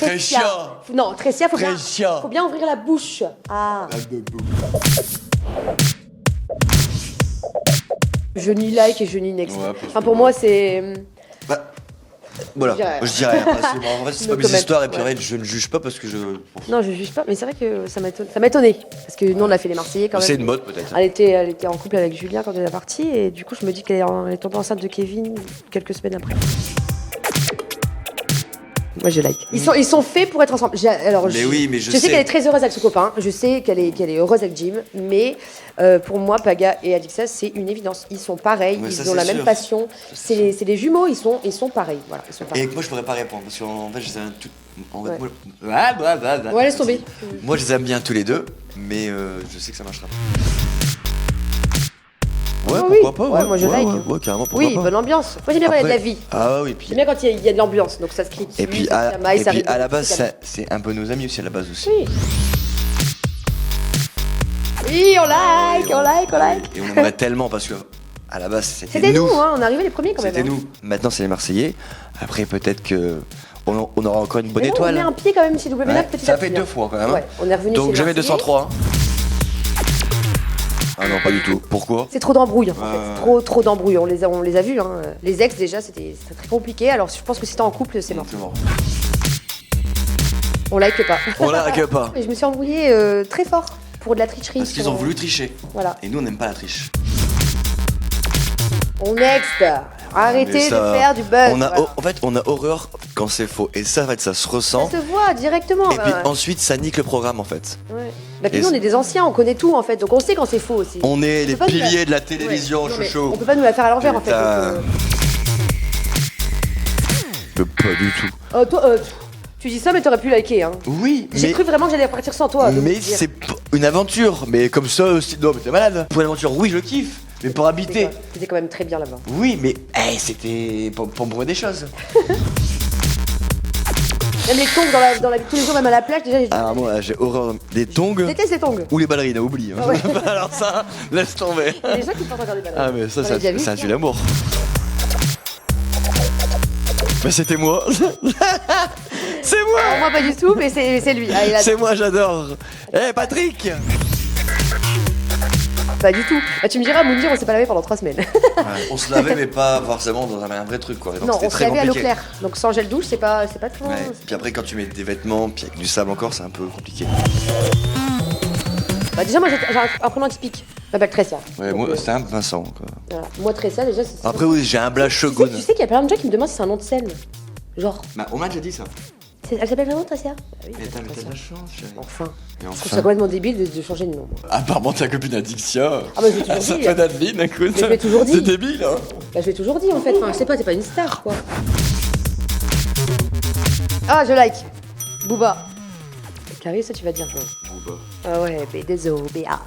Tressia. Non, Tressia, Tressia. faut bien ouvrir la bouche. Ah. Je nie like et je nie next. Ouais, enfin, pour moi, c'est... Bah, voilà, je dirais rien. En fait, c'est pas No mes comment. histoires et puis Ouais. en fait, je ne juge pas parce que je. Non, je juge pas, mais c'est vrai que ça m'a étonné. Parce que nous, on a fait les Marseillais quand même. C'est une mode peut-être. Elle était en couple avec Julien quand elle est partie, et du coup, je me dis qu'elle est tombée enceinte de Kevin quelques semaines après. Moi, je like. Ils sont faits pour être ensemble. Mais oui, mais je sais sais. qu'elle est très heureuse avec son copain. Je sais qu'elle est heureuse avec Jim. Mais pour moi, Paga et Alixa, c'est une évidence. Ils sont pareils. Ouais, ça, ils ont c'est la même sûr. passion. C'est des jumeaux. Ils sont pareils. Voilà, ils sont pareils. Et moi, je pourrais pas répondre parce qu'en fait, je les aime tout. En fait, Ouais. moi. Ouais, laisse tomber. Moi, je les aime bien tous les deux, mais je sais que ça marchera. Ouais, Ah oui. pourquoi pas. Ouais, moi, je like. Ouais, carrément, pourquoi Oui, pas. bonne ambiance. Moi, j'aime bien quand il y a de la Après- vie. Ah oui, puis. J'aime bien quand il y a de l'ambiance. Donc ça se crie dessus. Et puis, ça se chamaille, ça rigole, à la base, c'est c'est un peu nos amis aussi à la base aussi. Oui. Oui, on like. Et on aimerait tellement parce que à la base, c'était C'était nous. nous, hein, on est arrivés les premiers quand même. C'était hein. nous. Maintenant, c'est les Marseillais. Après, peut-être que on aura encore une bonne Mais là, étoile. On met un pied quand même chez W9 Ouais, petit ça à fait petit, hein. 2 fois quand même. Ouais, on est revenu Donc chez jamais les Marseillais. 203. Hein. Ah non, pas du tout. Pourquoi? C'est trop d'embrouilles en fait. Ouais. Trop d'embrouilles. On les a vus. Hein. Les ex déjà, c'était très compliqué. Alors je pense que si t'es en couple, c'est mort. C'est mort. On like pas. On la pas. Et je me suis embrouillée très fort pour de la tricherie. Parce qu'ils sur- ont voulu tricher. Voilà. Et nous, on n'aime pas la triche. On next. Arrêtez Mais ça, de faire du buzz. On a, voilà. En fait, on a horreur quand c'est faux. Et ça, en fait, ça se ressent. Ça se voit directement. Et puis ouais. ensuite, ça nique le programme, en fait. Ouais. Bah, puis Et nous, on est des anciens, on connaît tout en fait. Donc on sait quand c'est faux aussi. On est les peut pas nous piliers la- de la télévision, Ouais. Non, mais chouchou. On peut pas nous la faire à l'envers en fait. Putain. donc, Pas du tout. toi, tu dis ça, mais t'aurais pu liker. Hein. Oui, J'ai mais, cru vraiment que j'allais repartir sans toi. donc mais je veux dire, c'est une aventure. Mais comme ça aussi, non, mais t'es malade. Pour une aventure, oui, je kiffe. Mais pour habiter, C'était quand même très bien là-bas. oui, mais c'était pour me prouver des choses. Même les tongs dans la vie de tous les jours, même à la plage, déjà, Alors moi, j'ai horreur des tongs je déteste les tongs. ou les ballerines, oublie. Hein. Ah ouais. Alors ça, laisse tomber. Il y a des gens qui portent encore des balles. Ah mais ça, On l'a déjà vu, ça ça tue l'amour. Mais c'était moi. C'est moi. Alors, moi, pas du tout, mais c'est lui. Ah, il a- C'est moi, j'adore. Eh Patrick. Pas du tout. Bah, tu me diras, Moundir, on s'est pas lavé pendant 3 semaines. On se lavait mais pas forcément dans un vrai truc quoi. Donc Non, c'était on se très lavait à l'eau compliqué. claire. Donc sans gel douche, c'est pas trop. Ouais. Puis après quand tu mets des vêtements puis avec du sable encore, c'est un peu compliqué. Bah, déjà, moi, j'ai un prénom qui se pique. Je m'appelle Tressia. Ouais, Donc, moi c'est un Vincent quoi. voilà. Moi, Tressia, déjà, c'est. Après oui, j'ai un blague Tu shogun. sais qu'il y a plein de gens qui me demandent si c'est un nom de scène. Genre, Bah, on m'a déjà dit ça. elle s'appelle vraiment Tressia? Bah oui, Mais t'as Tressia. de la chance, chérie. Enfin. Et Je trouve ça complètement débile de changer de nom. moi. Apparemment ta copine Adixia. Ah, bah, je l'ai toujours Ça dit. fait Adeline, écoute. Mais je l'ai toujours dit. C'est débile hein. Bah, je l'ai toujours dit en fait. Enfin, je sais pas, t'es pas une star quoi. Ah, je like. Booba. Carré, ça tu vas dire. Booba. Ah ouais, B2O, BA.